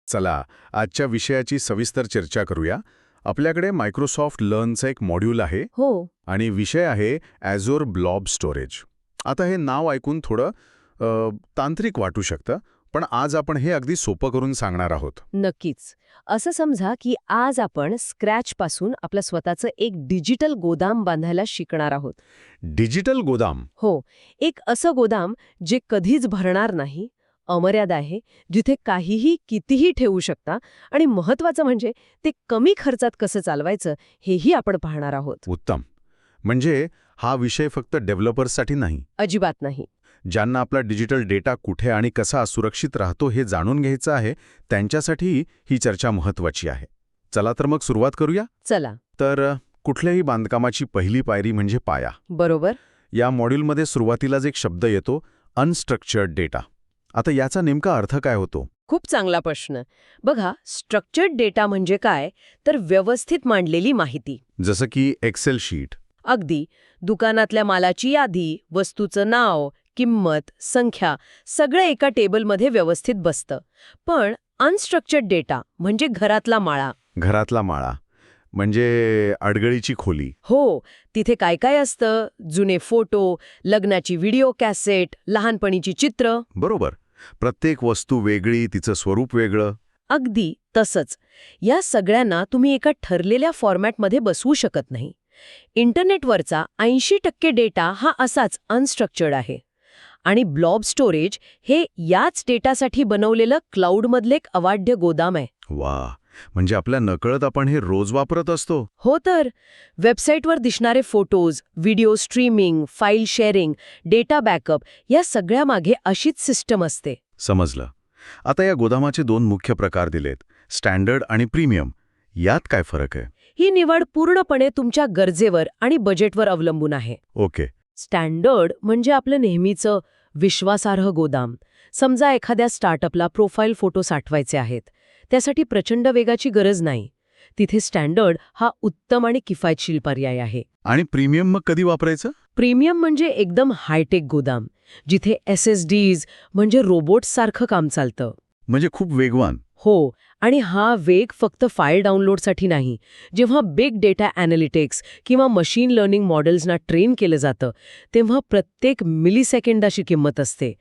चला, आजच्या विषयाची सविस्तर चर्चा करूया. आपल्याकडे मायक्रोसॉफ्ट लर्नचं एक मॉड्यूल आहे हो. आणि विषय आहे ॲझोर ब्लॉब स्टोरेज. आता हे नाव ऐकून थोडं तांत्रिक वाटू शकतं, पण आज आपण हे अगदी सोपं करून सांगणार आहोत. नक्कीच. असं समजा की आज आपण स्क्रॅचपासून आपलं स्वतःचं एक डिजिटल गोदाम बांधायला शिकणार आहोत. डिजिटल गोदाम. हो, एक असं गोदाम जे कधीच भरणार नाही, अमर्याद आहे, जिथे काहीही कितीही ठेवू शकता आणि महत्त्वाचं म्हणजे ते कमी खर्चात कसं चालवायचं हेही आपण पाहणार आहोत. उत्तम. म्हणजे हा विषय फक्त डेव्हलपर्ससाठी नाही. अजिबात नाही. ज्यांना आपला डिजिटल डेटा कुठे आणि कसा सुरक्षित राहतो हे जाणून घ्यायचं आहे, त्यांच्यासाठी ही चर्चा महत्त्वाची आहे. चला तर मग सुरुवात करूया. चला. तर कुठल्याही बांधकामाची पहिली पायरी म्हणजे पाया. बरोबर. या मॉड्यूलमध्ये सुरुवातीलाच एक शब्द येतो, अनस्ट्रक्चर्ड डेटा. आता याचा नेमका अर्थ काय होतो? खूप चांगला प्रश्न. बघा, स्ट्रक्चर्ड डेटा म्हणजे काय, तर व्यवस्थित मांडलेली माहिती. जसं की एक्सेल शीट. अगदी. दुकानातल्या मालाची यादी, वस्तूचं नाव, किंमत, संख्या सगळं एका टेबलमध्ये व्यवस्थित बसतं. पण अनस्ट्रक्चर्ड डेटा म्हणजे घरातला माळा. घरातला माळा म्हणजे अडगळीची खोली. हो, तिथे काय काय असतं? जुने फोटो, लग्नाची व्हिडिओ कॅसेट, लहानपणीची चित्र. बरोबर. प्रत्येक वस्तू वेगळी, तिचं स्वरूप वेगळं. अगदी तसंच. या सगळ्यांना तुम्ही एका ठरलेल्या फॉर्मॅटमध्ये बसवू शकत नाही. इंटरनेटवरचा 80% डेटा हा असाच अनस्ट्रक्चर्ड आहे. आणि ब्लॉब स्टोरेज हे याच डेटासाठी बनवलेलं क्लाउडमधलं एक अवाढ्य गोदाम आहे. वा, म्हणजे आपल्या नकळत आपण हे रोज वापरत असतो. हो तर. वेबसाईटवर दिसणारे photos, video streaming, file sharing, data backup या सगळ्यामागे अशीच सिस्टम असते. समजलं. आता या गोदामाचे दोन मुख्य प्रकार दिलेत, स्टँडर्ड आणि प्रीमियम. यात काय फरक आहे? ही निवड पूर्णपणे तुमच्या गरजेवर आणि बजेटवर अवलंबून आहे. ओके. स्टँडर्ड म्हणजे आपलं नेहमीचं विश्वासार्ह गोदाम. समजा एखाद्या स्टार्टअपला प्रोफाईल फोटो साठवायचे आहेत. त्यासाठी प्रचंड वेगाची गरज नाही. तिथे स्टँडर्ड हा उत्तम आणि किफायतशीर पर्याय आहे. आणि प्रीमियम मग कधी वापरायचं? प्रीमियम म्हणजे एकदम हायटेक गोदाम, जिथे SSDs म्हणजे रोबोट्ससारखं काम चालतं. म्हणजे खूप वेगवान. हो, आणि हा वेग फक्त फाईल डाउनलोडसाठी नाही. जेव्हा बिग डेटा ॲनालिटिक्स किंवा मशीन लर्निंग मॉडेल्सना ट्रेन केलं जातं, तेव्हा प्रत्येक मिलीसेकंदाची किंमत असते.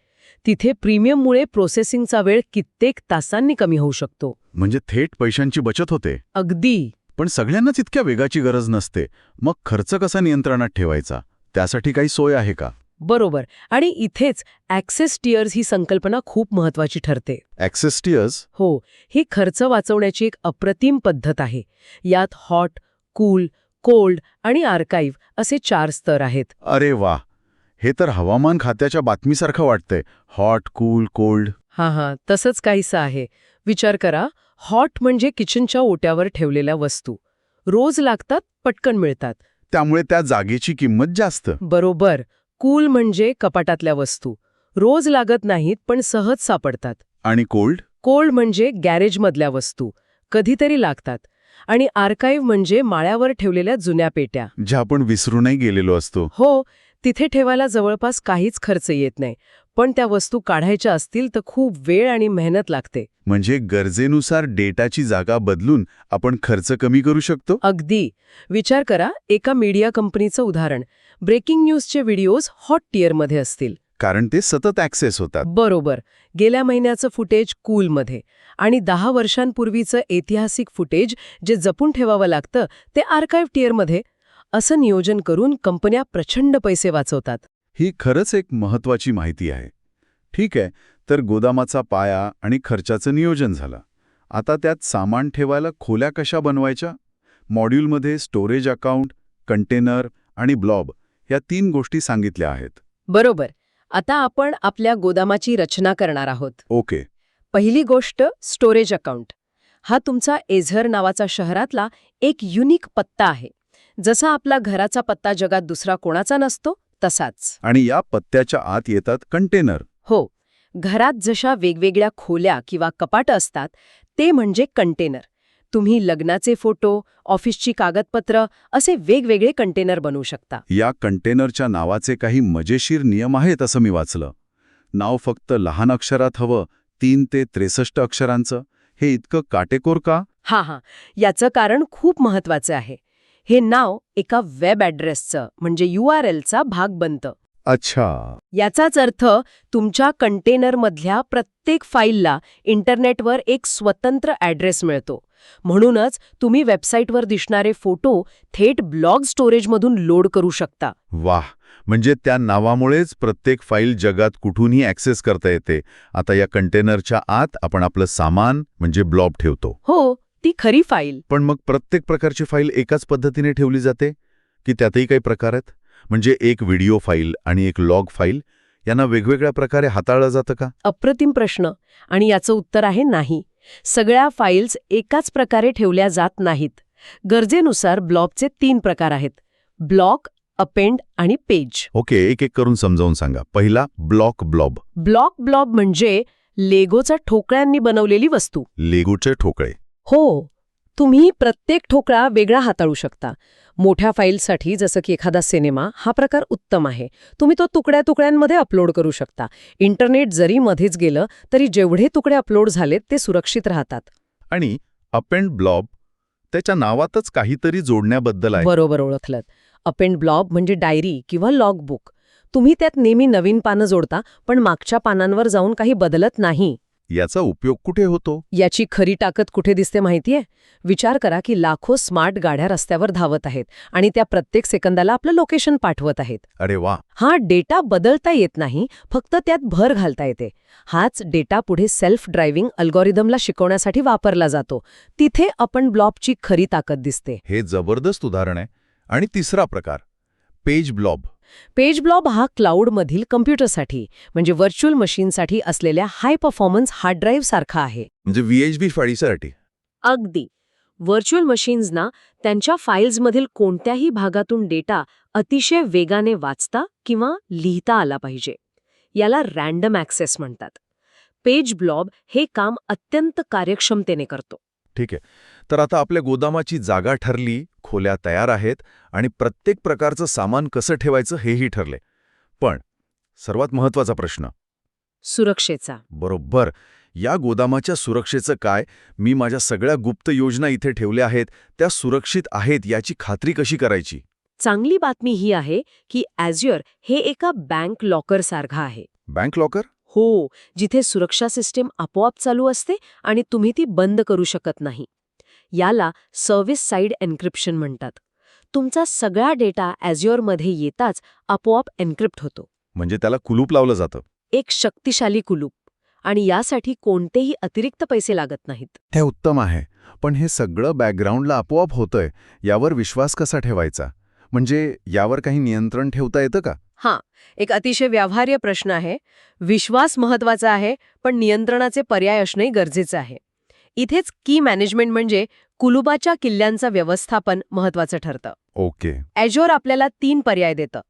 तिथे प्रीमियममुळे प्रोसेसिंगचा वेळ कित्येक तासांनी कमी होऊ शकतो. म्हणजे थेट पैशांची बचत होते. अगदी. पण सगळ्यांनाच इतक्या वेगाची गरज नसते. मग खर्च कसा नियंत्रणात ठेवायचा? त्यासाठी काही सोय आहे का? बरोबर. आणि इथेच ॲक्सेस टियर्स ही संकल्पना खूप महत्वाची ठरते. Access tiers? हो, ही खर्च वाचवण्याची एक अप्रतिम पद्धत आहे. यात हॉट, कूल, कोल्ड आणि आर्काइव्ह असे 4 स्तर आहेत. अरे वा, हे तर हवामान खात्याच्या बातमीसारखं वाटतंय. Hot, cool, cold. हां, तसंच काहीसं आहे. विचार करा, हॉट म्हणजे किचनच्या ओट्यावर ठेवलेल्या वस्तू. रोज लागतात, पटकन मिळतात. त्यामुळे त्या जागेची किंमत जास्त. बरोबर. कूल म्हणजे कपाटातल्या वस्तू. रोज लागत नाहीत, पण सहज सापडतात. आणि कोल्ड? कोल्ड म्हणजे गॅरेजमधल्या वस्तू. कधीतरी लागतात. आणि आर्काइव्ह म्हणजे माळ्यावर ठेवलेल्या जुन्या पेट्या. ज्या आपण विसरूनही गेलेलो असतो. हो, तिथे ठेवायला जवळपास काहीच खर्च येत नाही. पण त्या वस्तू काढायच्या असतील तर खूप वेळ आणि मेहनत लागते. म्हणजे गरजेनुसार डेटाची जागा बदलून आपण खर्च कमी करू शकतो. अगदी. विचार करा, एका मीडिया कंपनीचं उदाहरण. ब्रेकिंग न्यूजचे व्हिडिओज हॉट टियरमध्ये असतील. कारण ते सतत ॲक्सेस होतात. बरोबर. गेल्या महिन्याचं फुटेज कूलमध्ये. आणि 10 वर्षांपूर्वीचं ऐतिहासिक फुटेज जे जपून ठेवावं लागतं ते आर्काइव्ह टियरमध्ये. असं नियोजन करून कंपन्या प्रचंड पैसे वाचवतात. ही खरंच एक महत्त्वाची माहिती आहे. ठीक आहे, तर गोदामाचा पाया आणि खर्चाचं नियोजन झालं. आता त्यात सामान ठेवायला खोल्या कशा बनवायच्या? मॉड्यूलमध्ये स्टोरेज अकाउंट, कंटेनर आणि ब्लॉब या 3 गोष्टी सांगितल्या आहेत. बरोबर. आता आपण आपल्या गोदामाची रचना करणार आहोत. ओके. पहिली गोष्ट स्टोरेज अकाउंट. हा तुमचा एझर नावाचा शहरातला एक युनिक पत्ता आहे. जसा आपला घराचा पत्ता जगात दुसरा कोणाचा नसतो तसाच. आणि या पत्त्याच्या आत येतात कंटेनर. हो, घरात जशा वेगवेगळ्या खोल्या किंवा कपाटं असतात ते म्हणजे कंटेनर. तुम्ही लग्नाचे फोटो, ऑफिसची कागदपत्र असे वेगवेगळे कंटेनर बनवू शकता. या कंटेनरच्या नावाचे काही मजेशीर नियम आहेत असं मी वाचलं. नाव फक्त लहान अक्षरात हवं, 3 ते 63 अक्षरांचं, हे इतकं काटेकोर का? हा याचं कारण खूप महत्वाचं आहे. हे नाव एका वेब ॲड्रेसचं म्हणजे URLचा भाग बनतं. अच्छा. याचाच अर्थ तुमच्या कंटेनरमधल्या प्रत्येक फाईलला इंटरनेटवर एक स्वतंत्र ॲड्रेस मिळतो. म्हणूनच तुम्ही वेबसाईटवर दिसणारे फोटो थेट ब्लॉग स्टोरेजमधून लोड करू शकता. वाह, म्हणजे त्या नावामुळेच प्रत्येक फाईल जगात कुठूनही ॲक्सेस करता येते. आता या कंटेनरच्या आत आपण आपलं सामान म्हणजे ब्लॉब ठेवतो. हो, ती खरी फाईल. पण मग प्रत्येक प्रकारची फाईल एकाच पद्धतीने ठेवली जाते की त्यातही काही प्रकार आहेत? म्हणजे एक व्हिडिओ फाईल आणि एक लॉग फाईल यांना वेगवेगळ्या प्रकारे हाताळलं जातं का? अप्रतिम प्रश्न. आणि याचं उत्तर आहे नाही. सगळ्या फाईल्स एकाच प्रकारे ठेवल्या जात नाहीत. गरजेनुसार ब्लॉबचे 3 प्रकार आहेत: ब्लॉक, अपेंड आणि पेज. ओके, एक एक करून समजावून सांगा. पहिला ब्लॉक ब्लॉब. ब्लॉब म्हणजे लेगोच्या ठोकळ्यांनी बनवलेली वस्तू. लेगोचे ठोकळे. हो, तुम्ही प्रत्येक ठोकळा वेगळा हाताळू शकता. मोठ्या फाईलसाठी जसं की एखादा सिनेमा हा प्रकार उत्तम आहे. तुम्ही तो तुकड्या-तुकड्यांमध्ये अपलोड करू शकता. इंटरनेट जरी मध्येच गेलं तरी जेवढे तुकडे अपलोड झालेत ते सुरक्षित राहतात. आणि अपेंड ब्लॉब, त्याच्या नावातच काहीतरी जोडण्याबद्दल आहे. बरोबर ओळखलत. अपेंड ब्लॉब म्हणजे डायरी किंवा लॉग बुक. तुम्ही त्यात नेहमी नवीन पानं जोडता, पण मागच्या पानांवर जाऊन काही बदलत नाही. याचा उपयोग कुठे होतो? याची खरी ताकद कुठे दिसते माहितीये? विचार करा की लाखो स्मार्ट गाड्या रस्त्यावर धावत आहेत आणि त्या प्रत्येक सेकंदाला आपलं लोकेशन पाठवत आहेत. अरे वा. हा डेटा बदलता येत नाही, फक्त त्यात भर घालता येते. हाच डेटा पुढे सेल्फ ड्रायव्हिंग अल्गोरिदमला शिकवण्यासाठी वापरला जातो. तिथे आपण ब्लॉबची खरी ताकद दिसते. हे जबरदस्त उदाहरण आहे. आणि तिसरा प्रकार, पेज ब्लॉब. पेज ब्लॉब हा क्लाउडमधील कम्प्युटरसाठी म्हणजे व्हर्च्युअल मशीनसाठी असलेल्या हाय परफॉर्मन्स हार्ड ड्राईव्ह सारखा आहे. म्हणजे VHB फाईलसाठी. अगदी. व्हर्च्युअल मशीन्सना त्यांच्या फाईल्समधील कोणत्याही भागातून डेटा अतिशय वेगाने वाचता किंवा लिहिता आला पाहिजे. याला रँडम ॲक्सेस म्हणतात. पेज ब्लॉब हे काम अत्यंत कार्यक्षमतेने करतो. ठीक आहे. तर आता आपल्या गोदामाची जागा ठरली, खोल्या तयार आहेत आणि प्रत्येक प्रकारचं सामान कसं ठेवायचं हेही ठरले. पण सर्वात महत्त्वाचा प्रश्न, सुरक्षेचा. बरोबर, या गोदामाच्या सुरक्षेचं काय? मी माझ्या सगळ्या गुप्त योजना इथे ठेवल्या आहेत, त्या सुरक्षित आहेत याची खात्री कशी करायची? चांगली बातमी ही आहे की Azure हे एका बँक लॉकरसारखं आहे. Bank locker? हो, जिथे सुरक्षा सिस्टीम आपोआप चालू असते आणि तुम्ही ती बंद करू शकत नाही. याला सर्व्हिस साइड एन्क्रिप्शन म्हणतात. तुमचा सगळा डेटा Azureमध्ये येताच आपोआप एन्क्रिप्ट होतो. म्हणजे त्याला कुलूप लावलं जातं. एक शक्तिशाली कुलूप. आणि यासाठी कोणतेही अतिरिक्त पैसे लागत नाहीत. हे उत्तम आहे. पण हे सगळं बॅकग्राऊंडला आपोआप होतंय, यावर विश्वास कसा ठेवायचा? म्हणजे यावर काही नियंत्रण ठेवता येतं का? हां, एक अतिशय व्यवहार्य प्रश्न आहे. विश्वास महत्वाचा आहे, पण नियंत्रणाचे पर्याय असणंही गरजेचं आहे. इथेच की मॅनेजमेंट म्हणजे कुलुबाच्या किल्ल्यांचं व्यवस्थापन महत्वाचं ठरतं. ओके. Azure आपल्याला 3 पर्याय देतं.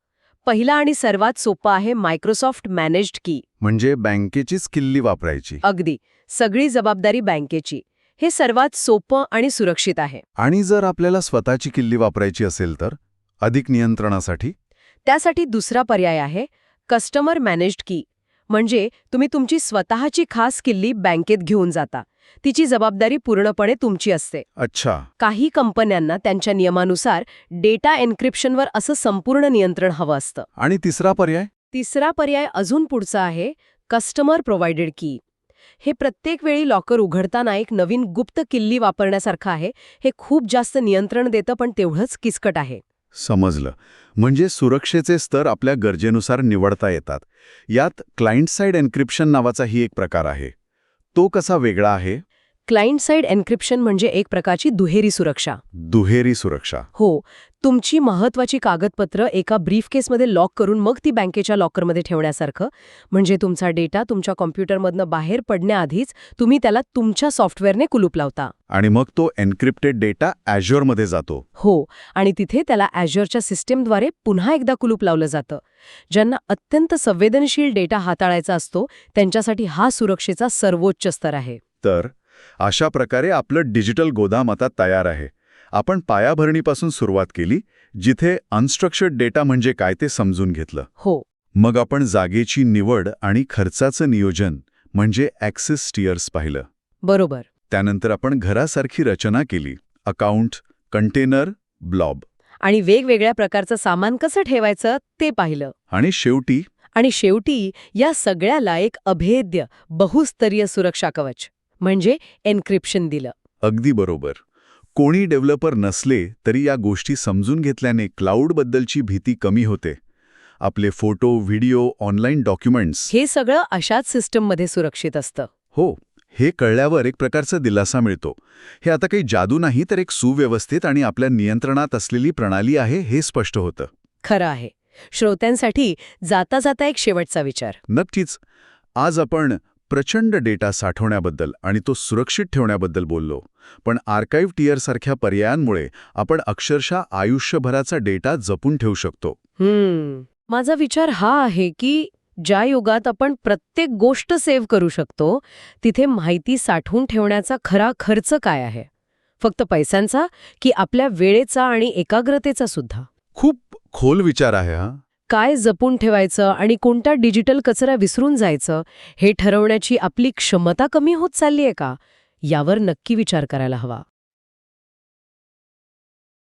पहिला आणि सर्वात सोपा आहे मायक्रोसॉफ्ट मॅनेज्ड की. म्हणजे बँकेचीच किल्ली वापरायची. अगदी. सगळी जबाबदारी बँकेची. हे सर्वात सोपं आणि सुरक्षित आहे. आणि जर आपल्याला स्वतःची किल्ली वापरायची असेल तर अधिक नियंत्रणासाठी? त्यासाठी दुसरा पर्याय आहे कस्टमर मॅनेज्ड की. म्हणजे तुम्ही तुमची स्वतःची खास किल्ली बँकेत घेऊन जाता. तिची जबाबदारी पूर्णपणे तुमची असते. अच्छा. काही कंपन्यांना त्यांच्या नियमानुसार डेटा एन्क्रिप्शनवर असं संपूर्ण नियंत्रण हवं असतं. आणि तिसरा पर्याय? तिसरा पर्याय अजून पुढचा आहे कस्टमर प्रोव्हाइडेड की. हे प्रत्येक वेळी लॉकर उघडताना एक नवीन गुप्त किल्ली वापरण्यासारखं आहे. हे खूप जास्त नियंत्रण देतं, पण तेवढंच किचकट आहे. समजलं. म्हणजे सुरक्षेचे स्तर आपल्या गरजेनुसार निवडता येतात. यात क्लायंट साइड एन्क्रिप्शन नावाचाही एक प्रकार आहे. तो कसा वेगळा आहे? क्लायंट साइड एन्क्रिप्शन म्हणजे एक प्रकारची दुहेरी सुरक्षा. दुहेरी सुरक्षा. हो, तुमची महत्वाची कागदपत्र एका ब्रीफकेसमध्ये लॉक करून मग ती बँकेच्या लॉकरमध्ये ठेवण्यासारखं. म्हणजे तुमचा डेटा तुमच्या कॉम्प्युटरमधनं बाहेर पडण्याआधीच तुम्ही त्याला तुमच्या सॉफ्टवेअरने कुलूप लावता. आणि मग तो एन्क्रिप्टेड डेटा Azureमध्ये जातो. हो, आणि तिथे त्याला Azureच्या सिस्टीमद्वारे पुन्हा एकदा कुलूप लावलं जातं. ज्यांना अत्यंत संवेदनशील डेटा हाताळायचा असतो त्यांच्यासाठी हा सुरक्षेचा सर्वोच्च स्तर आहे. तर अशा प्रकारे आपलं डिजिटल गोदाम आता तयार आहे. आपण पायाभरणीपासून सुरुवात केली, जिथे अनस्ट्रक्चर्ड डेटा म्हणजे काय ते समजून घेतलं. हो. मग आपण जागेची निवड आणि खर्चाचं नियोजन म्हणजे ॲक्सेस स्टिअर्स पाहिलं. बरोबर. त्यानंतर आपण घरासारखी रचना केली. Account, container, blob. आणि वेगवेगळ्या प्रकारचं सामान कसं ठेवायचं ते पाहिलं. आणि शेवटी या सगळ्याला एक अभेद्य बहुस्तरीय सुरक्षा कवच म्हणजे एन्क्रिप्शन दिलं. अगदी बरोबर. कोणी डेव्हलपर नसले तरी या गोष्टी समजून घेतल्याने क्लाउडबद्दलची भीती कमी होते. आपले फोटो, व्हिडिओ, ऑनलाईन डॉक्युमेंट्स हे सगळं अशाच सिस्टममध्ये सुरक्षित असतं. हो, हे कळल्यावर एक प्रकारचा दिलासा मिळतो. हे आता काही जादू नाही, तर एक सुव्यवस्थित आणि आपल्या नियंत्रणात असलेली प्रणाली आहे हे स्पष्ट होतं. खरं आहे. श्रोत्यांसाठी जाता जाता एक शेवटचा विचार. नक्कीच. आज आपण प्रचंड डेटा साठवण्याबद्दल आणि तो सुरक्षित ठेवण्याबद्दल बोललो. पण आर्काइव्ह टिअरसारख्या पर्यायांमुळे आपण अक्षरशः आयुष्यभराचा डेटा जपून ठेवू शकतो. माझा विचार हा आहे की ज्या युगात आपण प्रत्येक गोष्ट सेव्ह करू शकतो, तिथे माहिती साठवून ठेवण्याचा खरा खर्च काय आहे? फक्त पैशांचा की आपल्या वेळेचा आणि एकाग्रतेचा सुद्धा? खूप खोल विचार आहे हा. काय जपून ठेवायचं आणि कोणता डिजिटल कचरा विसरून जायचं हे ठरवण्याची आपली क्षमता कमी होत चालली आहे का? यावर नक्की विचार करायला हवा.